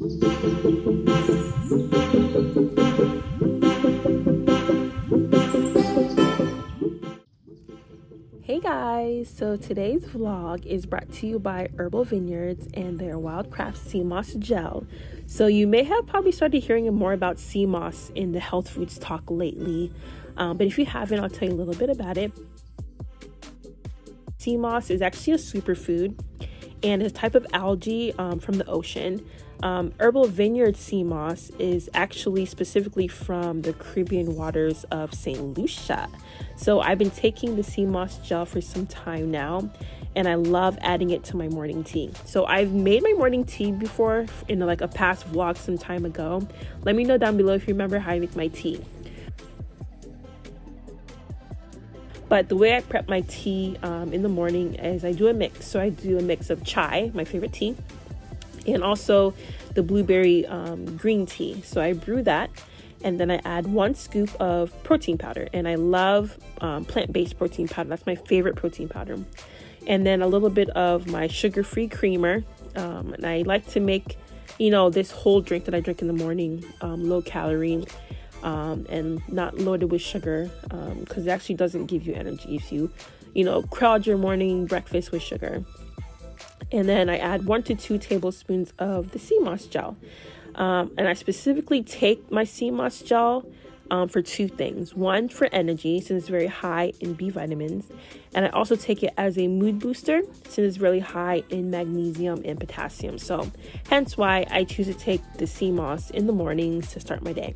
Hey guys, so today's vlog is brought to you by Herbal Vineyards and their Wildcraft Sea Moss Gel. So you may have probably started hearing more about sea moss in the health foods talk lately, but if you haven't, I'll tell you a little bit about it. Sea moss is actually a superfood and is a type of algae from the ocean. Herbal Vineyard sea moss is actually specifically from the Caribbean waters of St. Lucia. So I've been taking the sea moss gel for some time now, and I love adding it to my morning tea. So I've made my morning tea before in like a past vlog some time ago. Let me know down below if you remember how I make my tea. But the way I prep my tea in the morning is I do a mix. So I do a mix of chai, my favorite tea, and also the blueberry green tea. So I brew that, and then I add 1 scoop of protein powder. And I love plant-based protein powder. That's my favorite protein powder. And then a little bit of my sugar-free creamer. And I like to make, you know, this whole drink that I drink in the morning low calorie and not loaded with sugar, because it actually doesn't give you energy if you crowd your morning breakfast with sugar. And then I add 1 to 2 tablespoons of the sea moss gel. And I specifically take my sea moss gel for 2 things. 1, for energy, since it's very high in B vitamins. And I also take it as a mood booster, since it's really high in magnesium and potassium. So hence why I choose to take the sea moss in the mornings to start my day.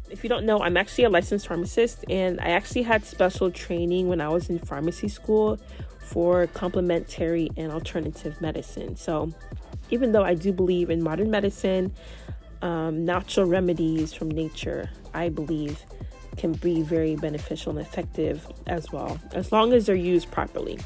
If you don't know, I'm actually a licensed pharmacist, and I actually had special training when I was in pharmacy school for complementary and alternative medicine. So even though I do believe in modern medicine, natural remedies from nature, I believe, can be very beneficial and effective as well, as long as they're used properly.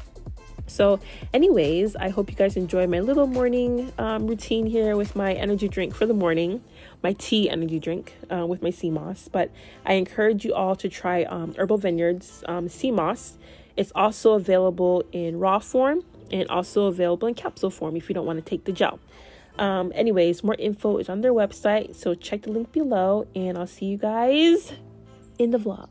So anyways, I hope you guys enjoy my little morning routine here with my energy drink for the morning, my tea energy drink with my sea moss. But I encourage you all to try Herbal Vineyards sea moss. It's also available in raw form and also available in capsule form if you don't want to take the gel. Anyways, more info is on their website, so check the link below, and I'll see you guys in the vlog.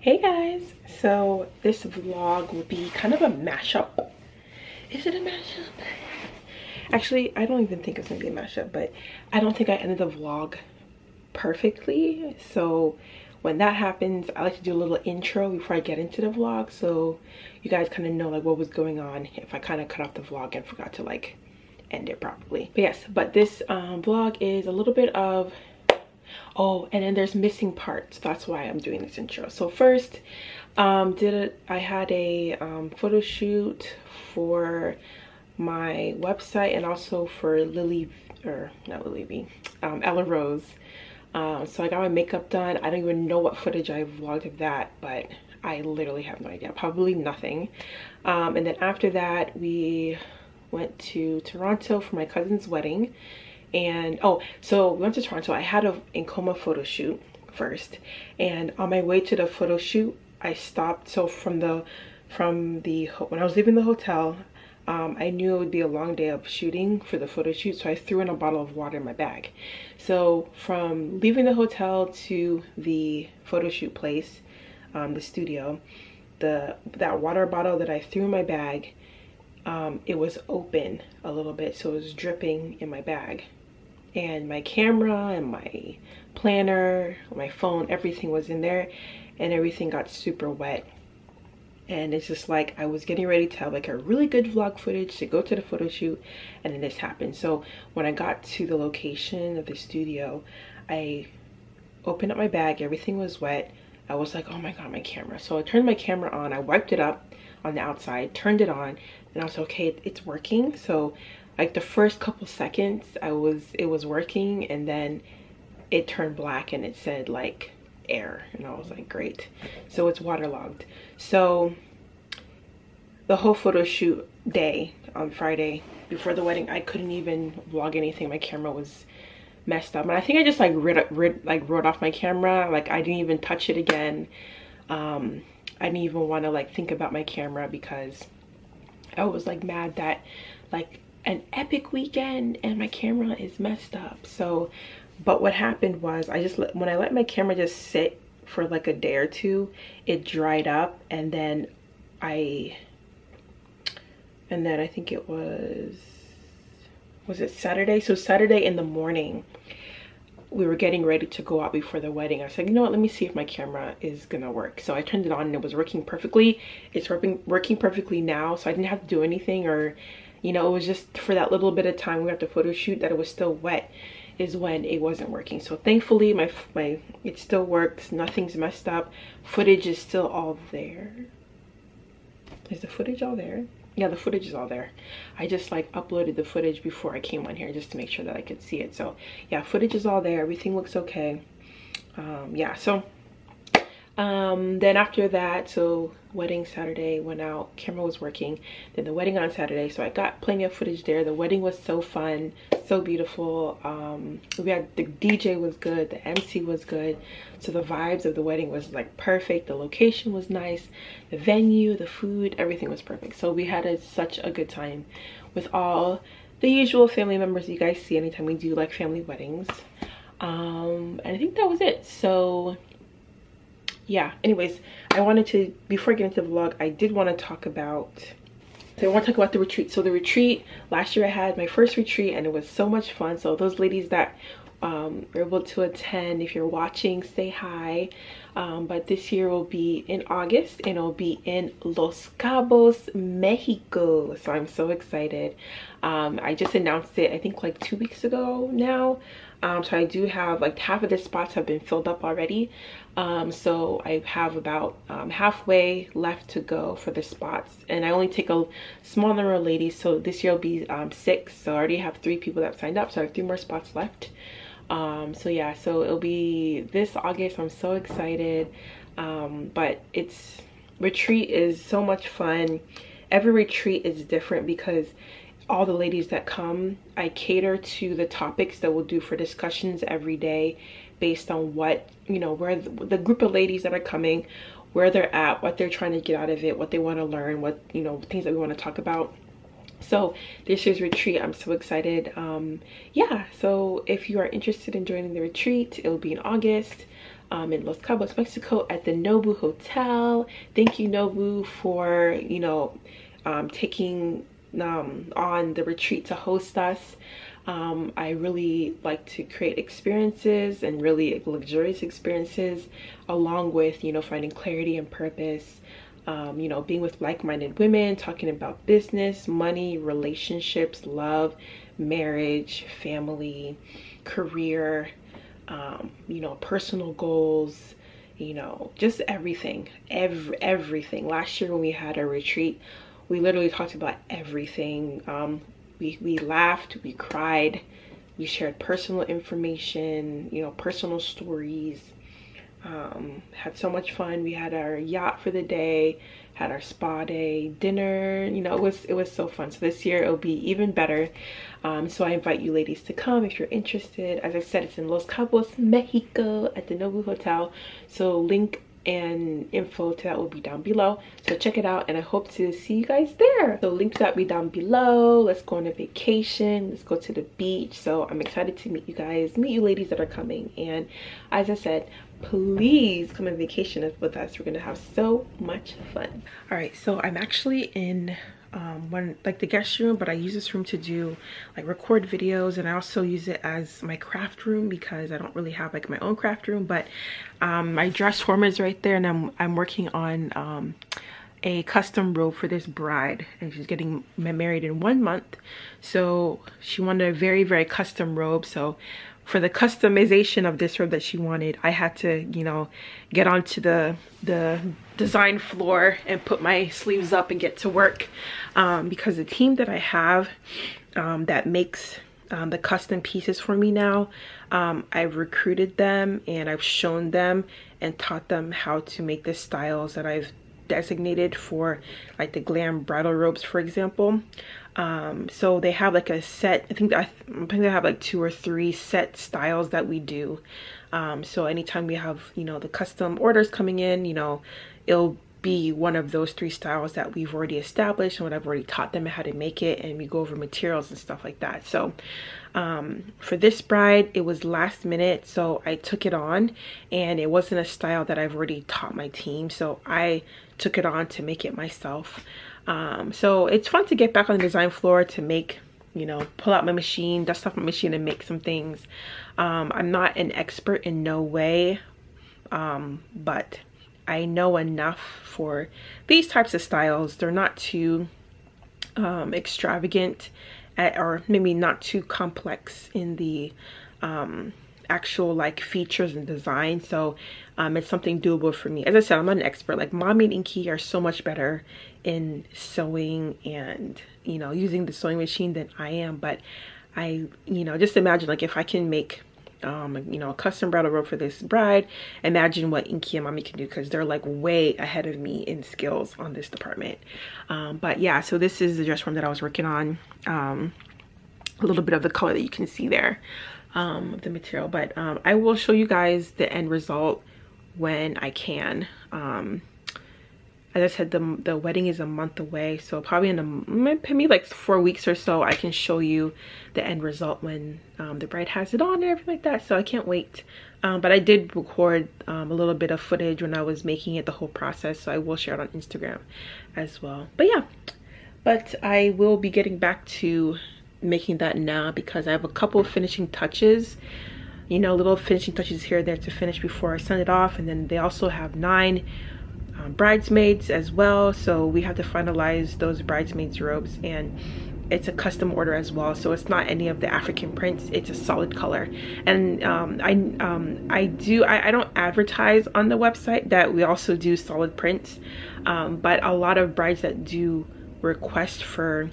Hey guys, so this vlog will be kind of a mashup. Is it a mashup? Actually, I don't even think it's gonna be a mashup, but I don't think I ended the vlog perfectly. So when that happens, I like to do a little intro before I get into the vlog, so you guys kind of know like what was going on if I kind of cut off the vlog and forgot to like end it properly. But yes, but this vlog is a little bit of, oh, and then there's missing parts. That's why I'm doing this intro. So first, I had a photo shoot for my website and also for Ella Rose. So I got my makeup done. I don't even know what footage I vlogged of that, but I literally have no idea. Probably nothing. And then after that, we went to Toronto for my cousin's wedding. And so we went to Toronto. I had a Encoma photo shoot first, and on my way to the photo shoot, I stopped. So when I was leaving the hotel, I knew it would be a long day of shooting for the photo shoot, so I threw in a bottle of water in my bag. So from leaving the hotel to the photo shoot place, the studio, that water bottle that I threw in my bag, it was open a little bit, so it was dripping in my bag. And my camera and my planner, my phone, everything was in there, and everything got super wet. And it's just like I was getting ready to have like a really good vlog footage to go to the photo shoot, and then this happened. So when I got to the location of the studio, I opened up my bag, everything was wet. I was like, oh my god, my camera. So I turned my camera on, I wiped it up on the outside, turned it on, and I was okay, it's working. So like the first couple seconds it was working, and then it turned black and it said like error, and I was like, great. So it's waterlogged. So the whole photo shoot day on Friday before the wedding, I couldn't even vlog anything. My camera was messed up, and I think I just like wrote off my camera. Like I didn't even touch it again. I didn't even want to like think about my camera because I was like mad that like an epic weekend and my camera is messed up. So but what happened was when I let my camera just sit for like a day or two, it dried up, and then I think it was it Saturday? So Saturday in the morning, we were getting ready to go out before the wedding. I said, you know what, let me see if my camera is gonna work. So I turned it on and it was working perfectly. It's working perfectly now, so I didn't have to do anything, or you know, it was just for that little bit of time we have to photo shoot that it was still wet is when it wasn't working. So thankfully it still works, nothing's messed up, footage is still all there. Is the footage all there? Yeah, the footage is all there. I just like uploaded the footage before I came on here just to make sure that I could see it. So yeah, footage is all there, everything looks okay. Yeah, so then after that, so wedding Saturday, went out, camera was working, then the wedding on Saturday, so I got plenty of footage there. The wedding was so fun, so beautiful. We had, the DJ was good, the MC was good, so the vibes of the wedding was like perfect. The location was nice, the venue, the food, everything was perfect. So we had such a good time with all the usual family members you guys see anytime we do like family weddings. And I think that was it. So yeah, anyways, I wanted to, before I get into the vlog, I did want to talk about the retreat. So the retreat, last year I had my first retreat and it was so much fun. So those ladies that were able to attend, if you're watching, say hi. But this year will be in August and it'll be in Los Cabos, Mexico. So I'm so excited. I just announced it, I think like 2 weeks ago now. So I do have like half of the spots have been filled up already. So I have about halfway left to go for the spots, and I only take a small number of ladies. So this year will be 6. So I already have 3 people that signed up, so I have 3 more spots left. So yeah, so it'll be this August. I'm so excited. But retreat is so much fun. Every retreat is different because all the ladies that come, I cater to the topics that we'll do for discussions every day based on what, you know, where the group of ladies that are coming, where they're at, what they're trying to get out of it, what they want to learn, what, you know, things that we want to talk about. So this year's retreat, I'm so excited. Yeah, so if you are interested in joining the retreat, it'll be in August in Los Cabos, Mexico at the Nobu Hotel. Thank you, Nobu, for, you know, taking on the retreat to host us. I really like to create experiences, and really luxurious experiences, along with, you know, finding clarity and purpose, you know, being with like-minded women, talking about business, money, relationships, love, marriage, family, career, you know, personal goals, you know, just everything, everything. Last year when we had our retreat, we literally talked about everything. We laughed, we cried, we shared personal information, you know, personal stories, had so much fun. We had our yacht for the day, had our spa day, dinner, you know, it was so fun. So this year it'll be even better. So I invite you ladies to come if you're interested. As I said, it's in Los Cabos, Mexico at the Nobu Hotel. So link and info to that will be down below, so check it out, and I hope to see you guys there. So link to that will be down below. Let's go on a vacation, let's go to the beach. So I'm excited to meet you guys, meet you ladies that are coming, and as I said, please come on vacation with us. We're gonna have so much fun. All right, so I'm actually in the guest room, but I use this room to do like record videos, and I also use it as my craft room because I don't really have like my own craft room. But my dress form is right there, and I'm working on a custom robe for this bride, and she's getting married in 1 month, so she wanted a very, very custom robe. So for the customization of this robe that she wanted, I had to, you know, get onto the design floor and put my sleeves up and get to work, because the team that I have, that makes the custom pieces for me now. I've recruited them and I've shown them and taught them how to make the styles that I've designated for, like the glam bridal robes, for example. So they have like a set, I think they have like 2 or 3 set styles that we do. So anytime we have, you know, the custom orders coming in, you know, it'll be one of those 3 styles that we've already established and what I've already taught them how to make it, and we go over materials and stuff like that. So for this bride, it was last minute, so I took it on, and it wasn't a style that I've already taught my team, so I took it on to make it myself. So it's fun to get back on the design floor to make, you know, pull out my machine, dust off my machine and make some things. I'm not an expert in no way, but I know enough for these types of styles. They're not too extravagant or maybe not too complex in the actual like features and design. So it's something doable for me. As I said, I'm not an expert. Like Mommy and Inky are so much better in sewing and, you know, using the sewing machine than I am. But I, you know, just imagine like if I can make you know, a custom bridal robe for this bride, imagine what Inky and Mommy can do, because they're like way ahead of me in skills on this department. But yeah, so this is the dress form that I was working on. A little bit of the color that you can see there of the material, but I will show you guys the end result when I can. As I said, the wedding is a month away, so probably in maybe like 4 weeks or so I can show you the end result when the bride has it on and everything like that. So I can't wait. But I did record a little bit of footage when I was making it, the whole process, so I will share it on Instagram as well. But yeah, but I will be getting back to making that now because I have a couple of finishing touches, you know, little finishing touches here and there to finish before I send it off. And then they also have 9 bridesmaids as well, so we have to finalize those bridesmaids robes, and it's a custom order as well, so it's not any of the African prints, it's a solid color. And I don't advertise on the website that we also do solid prints, but a lot of brides that do request for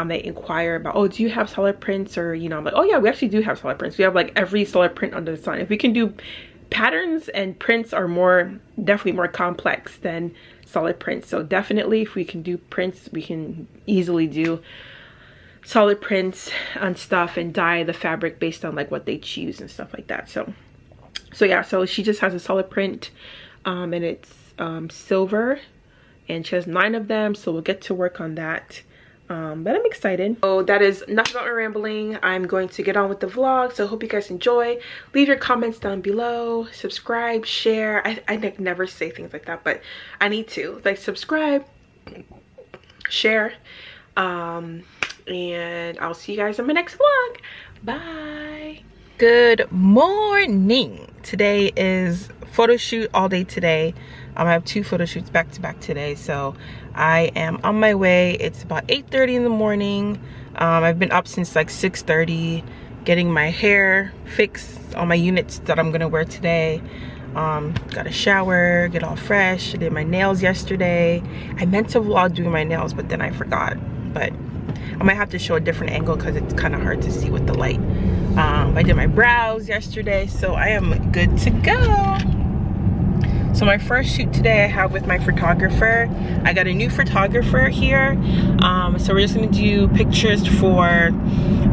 they inquire about, oh, do you have solid prints? Or, you know, I'm like, oh yeah, we actually do have solid prints. We have like every solid print under the sun. If we can do patterns, and prints are definitely more complex than solid prints, so definitely if we can do prints, we can easily do solid prints on stuff and dye the fabric based on like what they choose and stuff like that. So yeah, so she just has a solid print, and it's silver, and she has 9 of them, so we'll get to work on that. But I'm excited. So that is enough about my rambling. I'm going to get on with the vlog, so I hope you guys enjoy. Leave your comments down below, subscribe, share. I like never say things like that, but I need to. Like, subscribe, share, and I'll see you guys in my next vlog. Bye. Good morning. Today is photo shoot all day today. I have 2 photo shoots back to back today, so I am on my way. It's about 8:30 in the morning. I've been up since like 6:30 getting my hair fixed on my units that I'm gonna wear today. Got a shower, get all fresh. I did my nails yesterday. I meant to vlog doing my nails, but then I forgot. But I might have to show a different angle because it's kind of hard to see with the light. I did my brows yesterday, so I am good to go. So my first shoot today I have with my photographer. I got a new photographer here. So we're just gonna do pictures for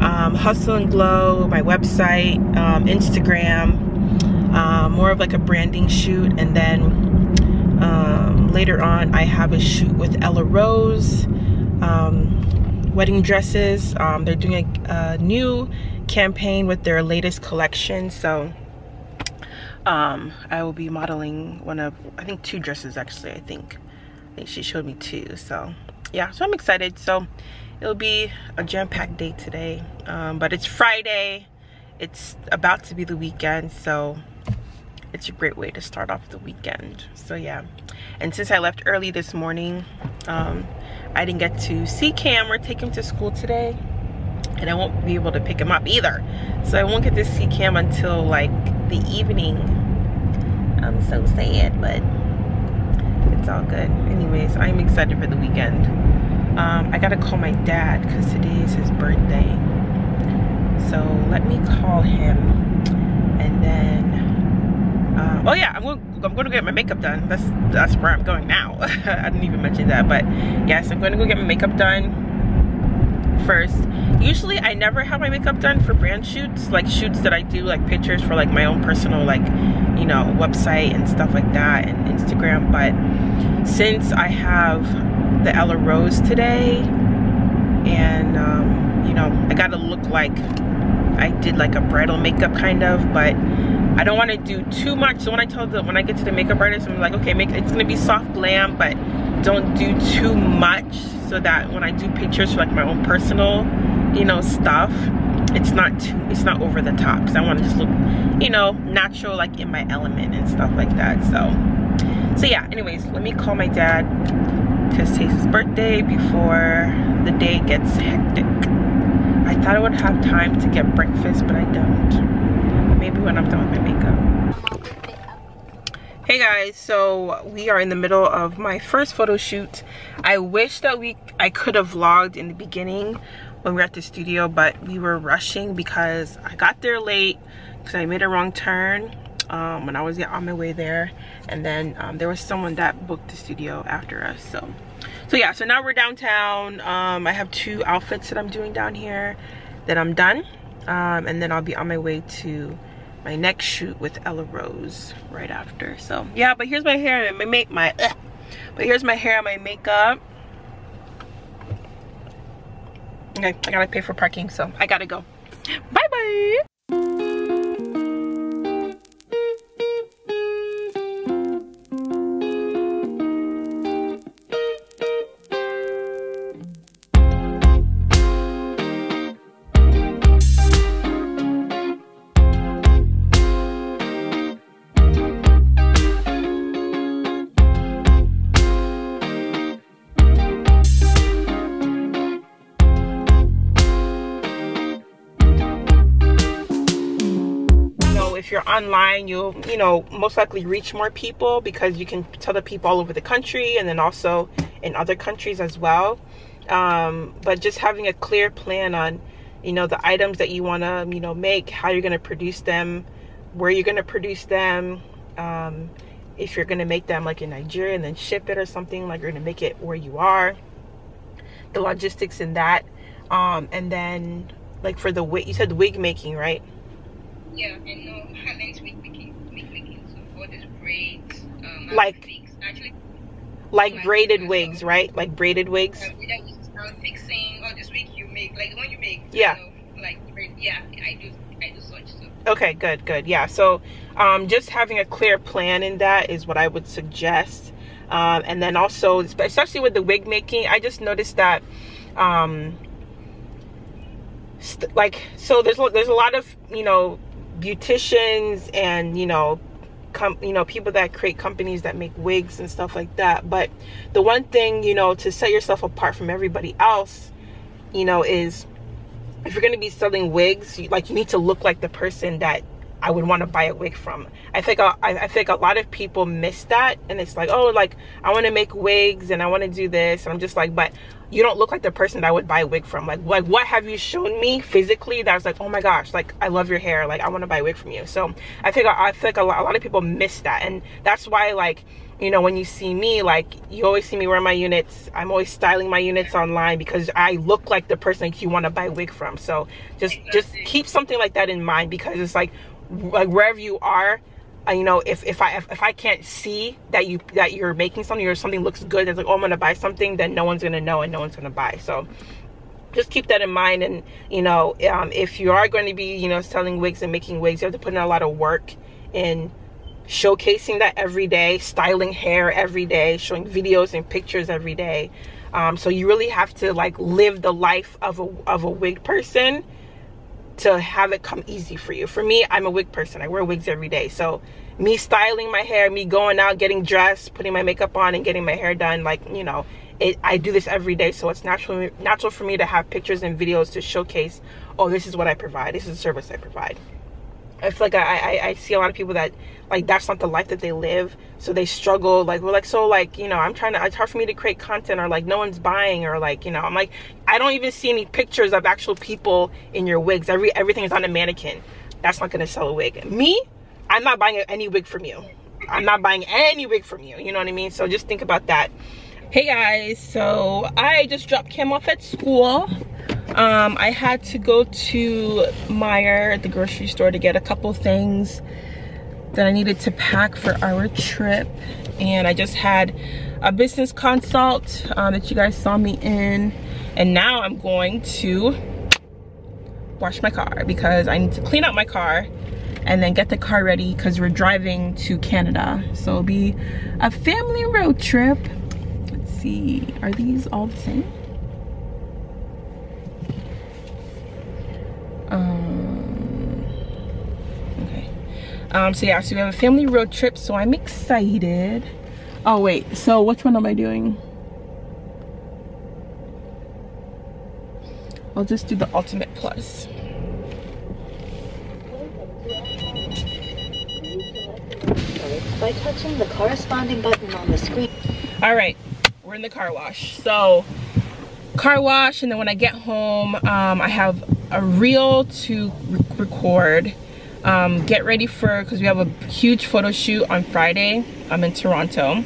Hustle and Glow, my website, Instagram, more of like a branding shoot. And then later on I have a shoot with Ella Rose, wedding dresses. They're doing a new campaign with their latest collection. So I will be modeling one of, I think 2 dresses actually. I think she showed me 2. So yeah, so I'm excited. So it'll be a jam-packed day today, but it's Friday. It's about to be the weekend, so it's a great way to start off the weekend. So yeah, and since I left early this morning, I didn't get to see Cam or take him to school today, and I won't be able to pick him up either. So I won't get to see Cam until like the evening. I'm so sad, but it's all good. Anyways, I'm excited for the weekend. I gotta call my dad because today is his birthday. So let me call him, and then oh yeah, I'm gonna get my makeup done. That's where I'm going now. I didn't even mention that, but yes, I'm gonna go get my makeup done first. Usually I never have my makeup done for brand shoots, like shoots that I do, like pictures for like my own personal, like, you know, website and stuff like that, and Instagram. But since I have the Ella Rose today, and you know, I gotta look like I did like a bridal makeup kind of, but I don't want to do too much. So when I get to the makeup artist, I'm like, okay, it's gonna be soft glam, but don't do too much, so that when I do pictures for like my own personal, you know, stuff, it's not over the top, because I want to just look, you know, natural, like in my element and stuff like that. So yeah, anyways, let me call my dad because today's his birthday before the day gets hectic. I thought I would have time to get breakfast, but I don't. Maybe when I'm done with my makeup. Hey guys, so we are in the middle of my first photo shoot. I wish that I could have vlogged in the beginning when we were at the studio, but we were rushing because I got there late because I made a wrong turn when I was on my way there, and then there was someone that booked the studio after us. So yeah, so now we're downtown. I have 2 outfits that I'm doing down here that I'm done, and then I'll be on my way to my next shoot with Ella Rose right after. So yeah, but here's my hair and here's my hair and my makeup. Okay, I gotta pay for parking, so I gotta go. Bye bye. If you're online, you'll, you know, most likely reach more people because you can tell the people all over the country and then also in other countries as well. But just having a clear plan on, you know, the items that you want to, you know, make, how you're going to produce them, where you're going to produce them, if you're going to make them like in Nigeria and then ship it or something, like you're going to make it where you are, the logistics in that, and then like for the wig, you said wig making, right? Yeah, and no, Helen's wig making, so all these braids, like wigs, actually, like braided wigs, right? Like braided wigs. Fixing all this wig you make, like the one you make. Yeah. Like yeah, I do such stuff. Okay, good. Yeah, so just having a clear plan in that is what I would suggest. And then also, especially with the wig making, I just noticed that like, so there's a lot of, you know, beauticians and, you know, people that create companies that make wigs and stuff like that. But the one thing, you know, to set yourself apart from everybody else, you know, is if you're going to be selling wigs, you need to look like the person that I would want to buy a wig from. I think a lot of people miss that, and it's like, oh, like I want to make wigs and I want to do this, and I'm just like, but you don't look like the person that I would buy a wig from. Like what have you shown me physically that was like, oh my gosh, like I love your hair, like I want to buy a wig from you. So I think a lot of people miss that, and that's why, like, you know, when you see me, like you always see me wear my units. I'm always styling my units online because I look like the person that you want to buy a wig from. So just keep something like that in mind, because it's like wherever you are, you know, if I can't see that you're making something or something looks good, it's like, oh, I'm gonna buy something, then no one's gonna know and no one's gonna buy. So just keep that in mind. And you know, if you are going to be, you know, selling wigs and making wigs, you have to put in a lot of work in showcasing that every day, styling hair every day, showing videos and pictures every day. So you really have to like live the life of a wig person to have it come easy for you. For me, I'm a wig person. I wear wigs every day. So me styling my hair, me going out, getting dressed, putting my makeup on and getting my hair done, like, you know, I do this every day. So it's natural for me to have pictures and videos to showcase, oh, this is what I provide. This is the service I provide. I feel like I see a lot of people that like that's not the life that they live, so they struggle. Like we're like, so like, you know, it's hard for me to create content, or like no one's buying, or like, you know, I'm like, I don't even see any pictures of actual people in your wigs. Everything is on a mannequin. That's not gonna sell a wig. Me, I'm not buying any wig from you. I'm not buying any wig from you, you know what I mean? So just think about that. Hey guys, so I just dropped Kim off at school. I had to go to Meijer at the grocery store to get a couple things that I needed to pack for our trip, and I just had a business consult that you guys saw me in, and now I'm going to wash my car because I need to clean out my car and then get the car ready because we're driving to Canada. So it'll be a family road trip. Let's see, are these all the same? Okay. So yeah, so we have a family road trip, so I'm excited. Oh wait, so which one am I doing? I'll just do the Ultimate Plus. By touching the corresponding button on the screen. All right, we're in the car wash. So car wash, and then when I get home, I have a reel to record. Get ready for, because we have a huge photo shoot on Friday. I'm in Toronto.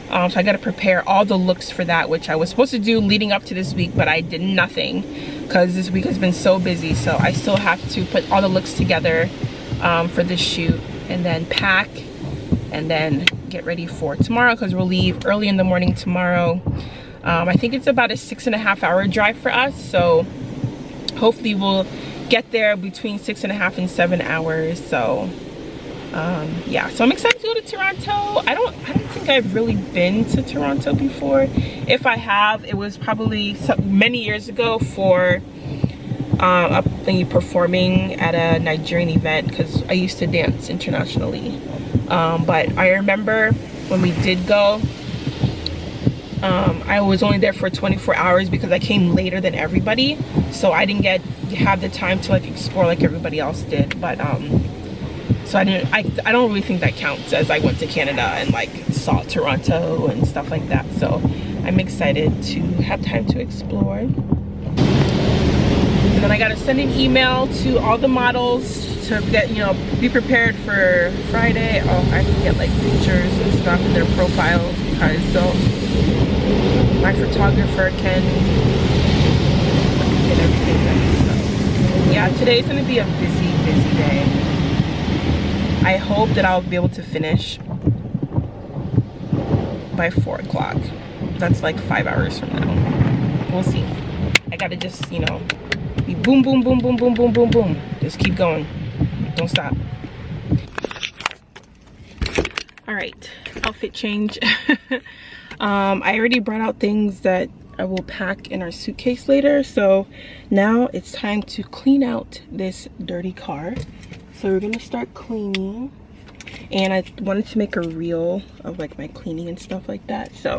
So I got to prepare all the looks for that, which I was supposed to do leading up to this week, but I did nothing because this week has been so busy. So I still have to put all the looks together for this shoot, and then pack, and then get ready for tomorrow because we'll leave early in the morning tomorrow. I think it's about a 6.5 hour drive for us, so hopefully we'll get there between 6.5 and 7 hours. So yeah, so I'm excited to go to Toronto. I don't think I've really been to Toronto before. If I have, it was probably many years ago for performing at a Nigerian event, because I used to dance internationally. But I remember when we did go, I was only there for 24 hours because I came later than everybody, so I didn't have the time to like explore like everybody else did. But so I don't really think that counts as I went to Canada and like saw Toronto and stuff like that. So I'm excited to have time to explore. And then I gotta send an email to all the models to get, you know, be prepared for Friday. Oh, I can get like pictures and stuff in their profiles, because so my photographer can get everything ready. So yeah, today's gonna be a busy day. I hope that I'll be able to finish by 4 o'clock. That's like 5 hours from now. We'll see. I gotta just, you know, be boom, boom, boom, boom, boom, boom, boom, boom. Just keep going. Don't stop. All right, outfit change. I already brought out things that I will pack in our suitcase later. So now it's time to clean out this dirty car. So we're gonna start cleaning, and I wanted to make a reel of like my cleaning and stuff like that. So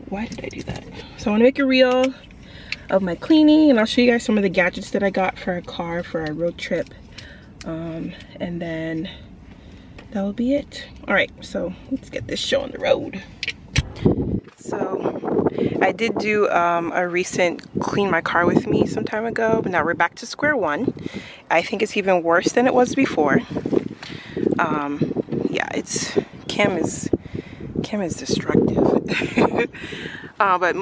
why did I do that? So I want to make a reel of my cleaning, and I'll show you guys some of the gadgets that I got for our car for our road trip, and then that will be it. All right, so let's get this show on the road. So I did do a recent clean my car with me some time ago, but now we're back to square one. I think it's even worse than it was before. Yeah, Kim is destructive. But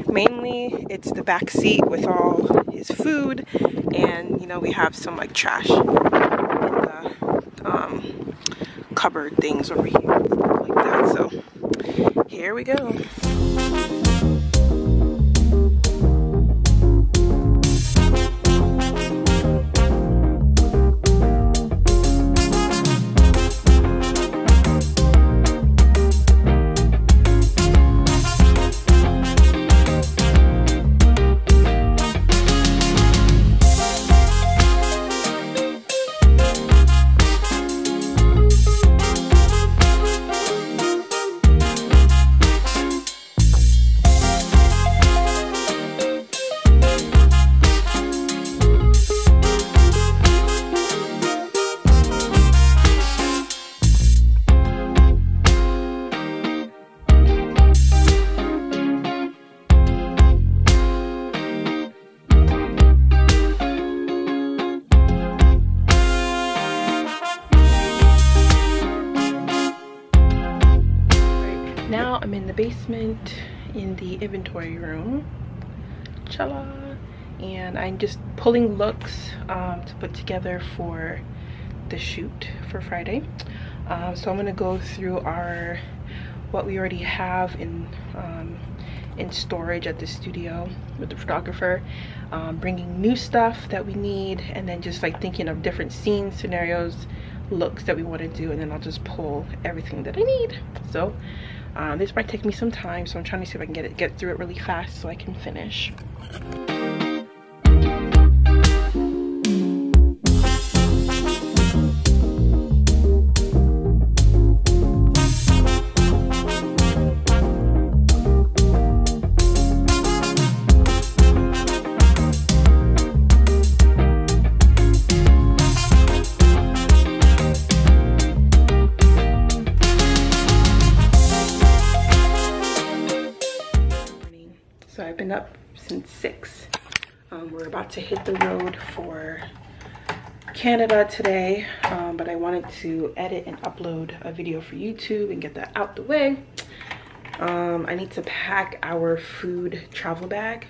mainly it's the back seat with all his food, and you know, we have some like trash in the cupboard things over here, like that. So here we go. basement in the inventory room. Chala. And I'm just pulling looks to put together for the shoot for Friday. So I'm gonna go through what we already have in storage at the studio with the photographer, bringing new stuff that we need, and then just like thinking of different scenes, scenarios, looks that we want to do, and then I'll just pull everything that I need. So this might take me some time, so I'm trying to see if I can get through it really fast so I can finish. So I've been up since 6. We're about to hit the road for Canada today, but I wanted to edit and upload a video for YouTube and get that out the way. I need to pack our food travel bag,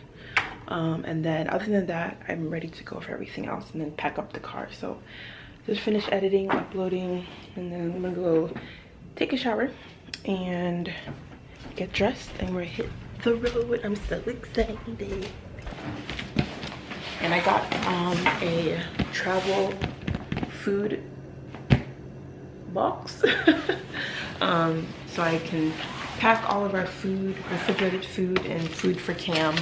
and then other than that, I'm ready to go for everything else, and then pack up the car. So just finish editing, uploading, and then I'm gonna go take a shower and get dressed, and we're hit the road. I'm so excited. And I got a travel food box so I can pack all of our food, refrigerated food, and food for Cam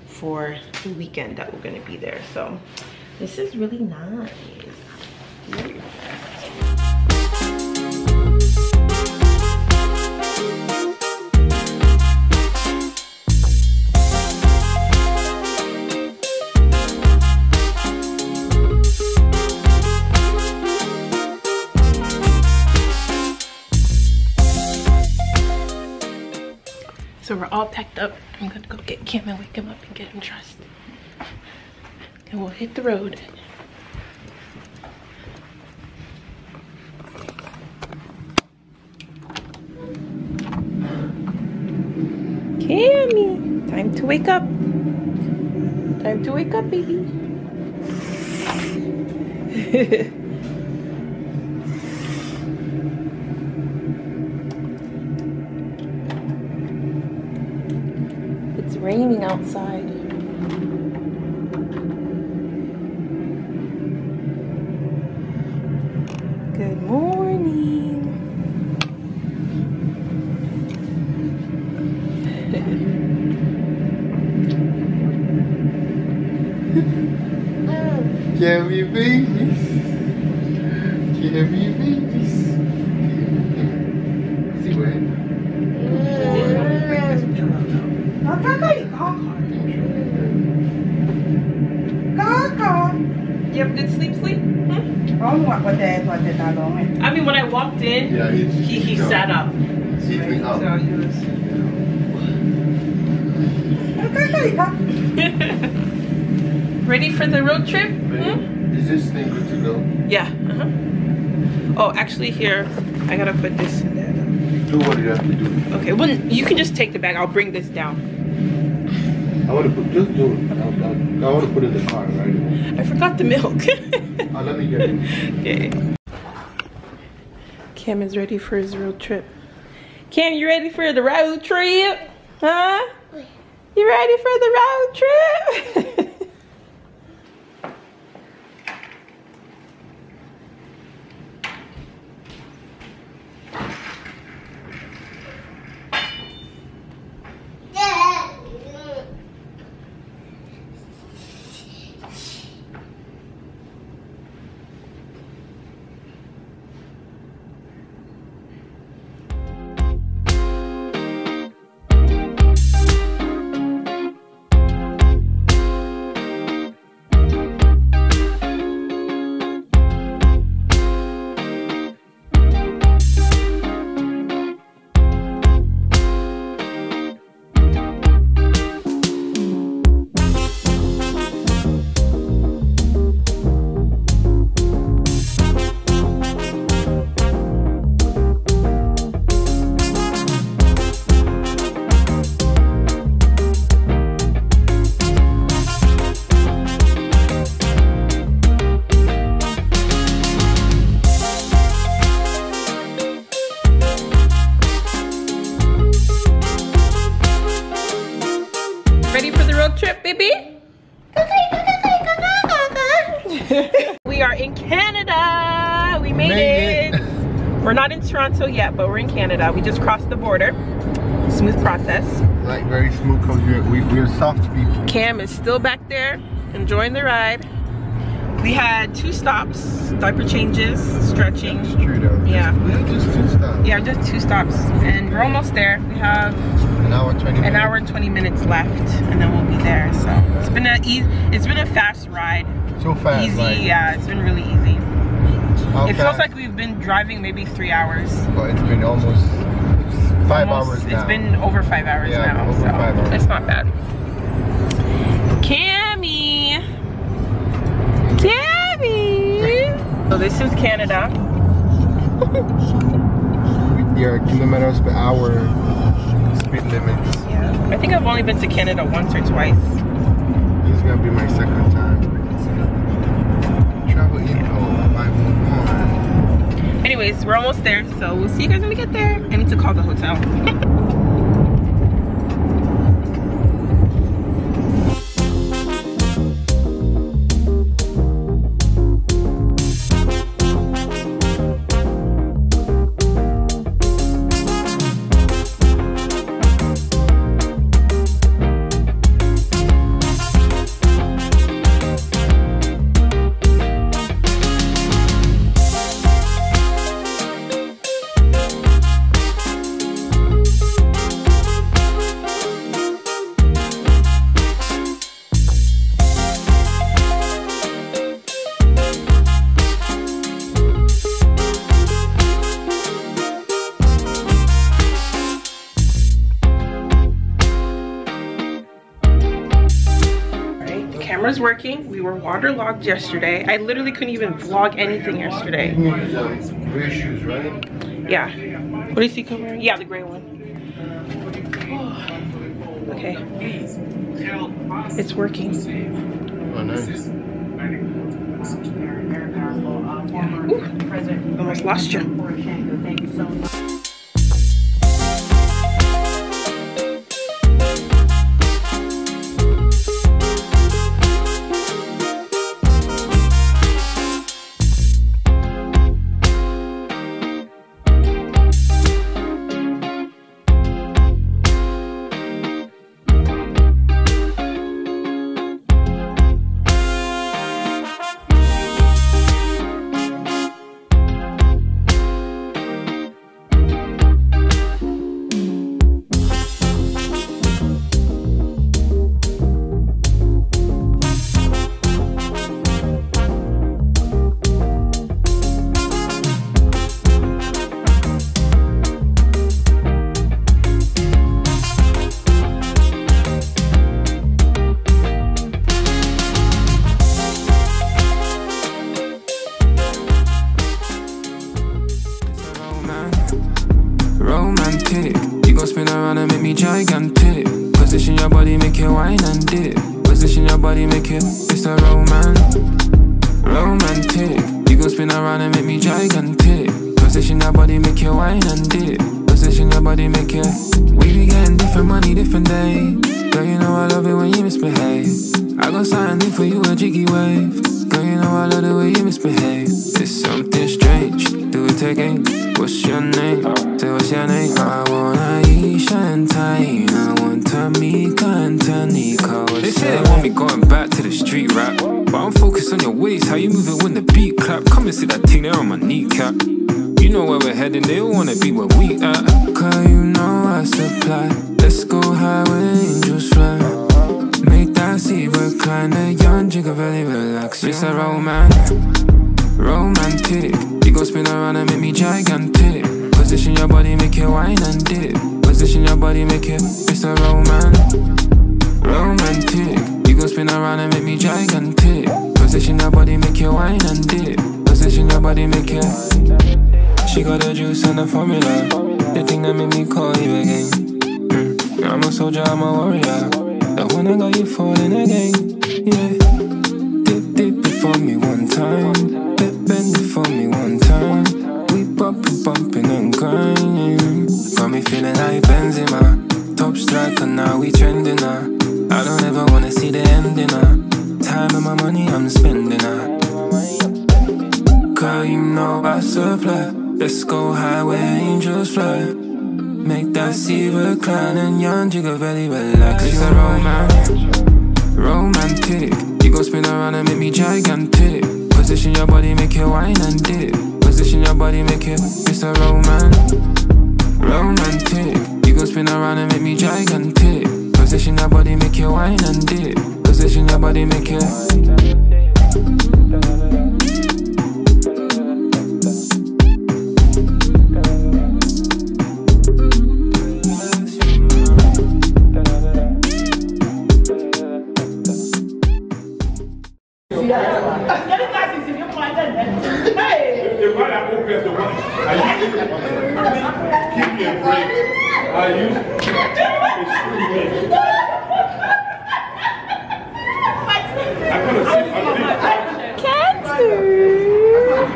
for the weekend that we're gonna be there. So this is really nice. Really nice. So we're all packed up. I'm gonna go get Cam and wake him up and get him dressed. And we'll hit the road. Cammy, time to wake up. Time to wake up, baby. Raining outside. Good morning. Can we babies? Can we babies? See where? You have a good sleep? I mean, when I walked in, yeah, he sat up. Sitting up. So he was... Ready for the road trip? Is this thing good to go? Yeah. Oh, actually here, I gotta put this in there. Do what you have to do. Okay, well, you can just take the bag. I'll bring this down. I want to put, just do it. I want to put it in the car, right? I forgot the milk. Let me get it. Okay. Cam is ready for his road trip. Cam, you ready for the road trip? Huh? You ready for the road trip? We are in Canada. We made it. We're not in Toronto yet, but we're in Canada. We just crossed the border. Smooth process. Like very smooth because we're soft people. Cam is still back there enjoying the ride. We had 2 stops, diaper changes, stretching. That's true though. Yeah. Just 2 stops. Yeah, just 2 stops. And we're almost there. We have an hour 20 minutes. An hour and 20 minutes left, and then we'll be there. So it's been a fast ride. So fast. Easy, like, yeah, it's been really easy. How It fast? feels like we've been driving maybe 3 hours. But it's been almost 5 hours now. It's been over 5 hours now, over so 5 hours. it's not bad. Cammy! So this is Canada. With your kilometers per hour speed limits. Yeah. I think I've only been to Canada once or twice. This is gonna be my 2nd time. Travel info 511. Anyways, we're almost there, so we'll see you guys when we get there. I need to call the hotel. Camera's working. We were waterlogged yesterday. I literally couldn't even vlog anything yesterday. Gray shoes, right? Yeah. What do you see, Cooper? Yeah, the gray one. Oh. Okay. It's working. Oh, nice. Yeah. Ooh, almost lost you. Romantic, you gon' spin around and make me gigantic. Position your body, make it wine and dip. Position your body, make it, it's a romantic, you gon' spin around and make me gigantic. Position your body, make it wine and dip. Position your body, make it. We be getting different money, different day. Girl, you know I love it when you misbehave. I got something for you, a jiggy wave. Girl, you know I love the way you misbehave. It's something strange, do it again. What's your name? Say what's your name? I wanna eat champagne. I want to meet Nico. They say they want me going back to the street rap, but I'm focused on your waist, how you move it when the beat clap. Come and see that thing there on my kneecap. You know where we're heading, they all wanna be where we at. Cause you know I supply. Let's go high where angels fly. Make that seat recline, a young jigger very relax. It's a romantic, you gon' spin around and make me gigantic. Position your body, make it wine and dip. Position your body, make it, it's a romantic, you gon' spin around and make me gigantic. Position your body, make it wine and dip. Position your body, make it. She got the juice and the formula, the thing that made me call you again. I'm a soldier, I'm a warrior, the one that got you falling again. Yeah, dip it for me one time, bend it for me one time. We bumping and grinding. Got me feeling like Benzema, top striker now, we trending now. I don't ever wanna see the ending now. Time and my money I'm spending now. girl, you know about supply. Let's go high where angels fly. Make that sea recline and young jiggle belly relax. It's a romantic. You go spin around and make me gigantic. Position your body, make you wine and dip. Position your body, make you. It's a romantic. You go spin around and make me gigantic. Position your body, make you wine and dip. Position your body, make you.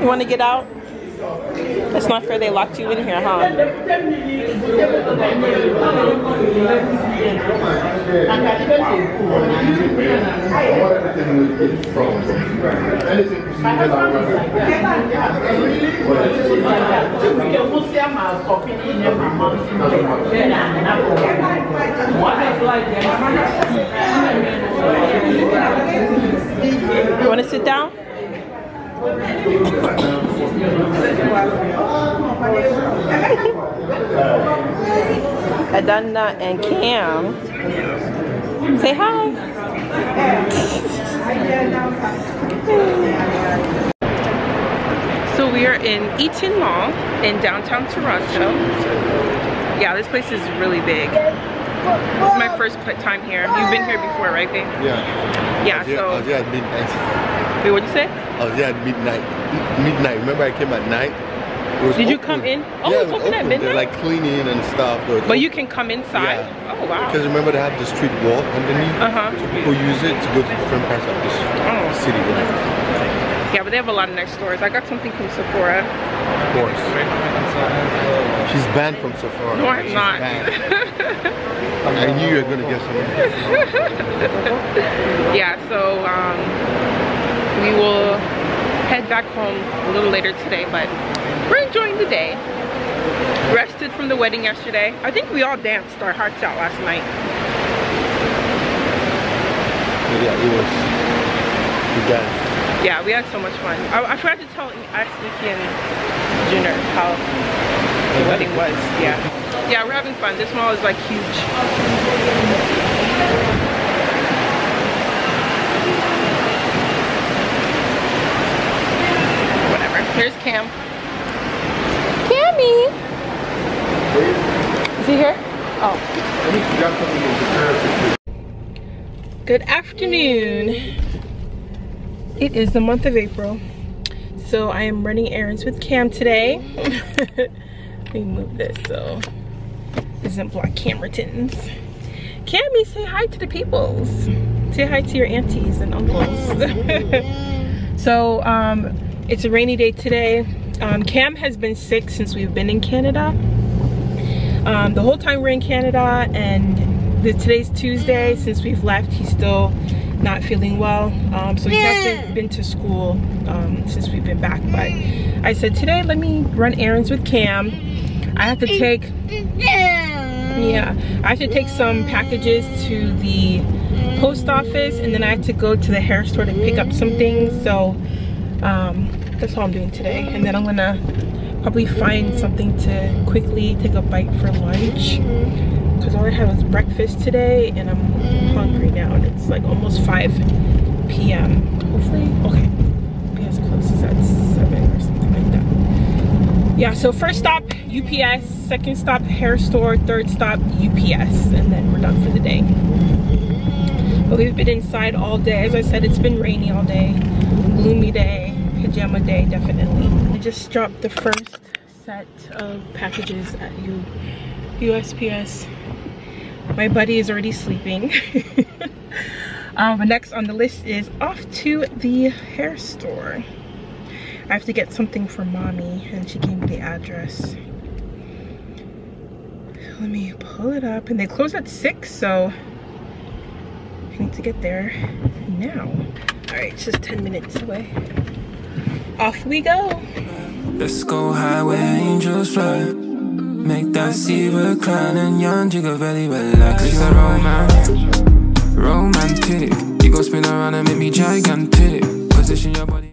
You want to get out? It's not fair they locked you in here, huh? You want to sit down? Adana and Cam, say hi. So we are in Eaton Mall in downtown Toronto. Yeah, this place is really big. This is my first time here. You've been here before, right, babe? Yeah. Yeah, I was here at midnight. Wait, what'd you say? I was here at midnight. Remember I came at night? Did you come in? Oh, yeah, it's open at midnight? They're like cleaning and stuff. But you can come inside? Yeah. Oh, wow. Because remember they have the street wall underneath? So people use it to go to different parts of this city. Yeah, but they have a lot of nice stores. I got something from Sephora. Of course. She's banned from Sephora. No, I'm not. I knew you were going to get something. Yeah, so we will head back home a little later today, but we're enjoying the day. Rested from the wedding yesterday. I think we all danced our hearts out last night. Yeah, it was. We danced. Yeah, we had so much fun. I forgot to ask Nikki and Junior how the wedding was. Yeah. Yeah, we're having fun. This mall is like huge. Whatever. Here's Cam. Cammy! Is he here? Oh. Good afternoon. It is the month of April, so I am running errands with Cam today. Let me move this so it doesn't block camera tins. Cammy, say hi to the peoples. Say hi to your aunties and uncles. So it's a rainy day today. Cam has been sick since we've been in Canada. The whole time we're in Canada, and today's Tuesday. Since we've left, he's still not feeling well, so he hasn't been to school since we've been back. But I said today, let me run errands with Cam. I have to take some packages to the post office, and then I have to go to the hair store to pick up some things. So that's all I'm doing today, and then I'm gonna probably find something to quickly take a bite for lunch, because all I had was breakfast today and I'm hungry now, and it's like almost 5 p.m. hopefully. Okay, UPS closes at 7 or something like that. Yeah, so first stop UPS, second stop hair store, third stop UPS, and then we're done for the day. But we've been inside all day. As I said, it's been rainy all day, gloomy day, pajama day definitely. I just dropped the first set of packages at USPS. My buddy is already sleeping. But next on the list is off to the hair store. I have to get something for mommy, and she gave me the address. Let me pull it up, and they close at 6, so I need to get there now. All right, it's just 10 minutes away. off we go. Let's go high where angels fly. Make that sea recline and young jiggle belly relax. It's a romantic. You go spin around and make me gigantic. Position your body.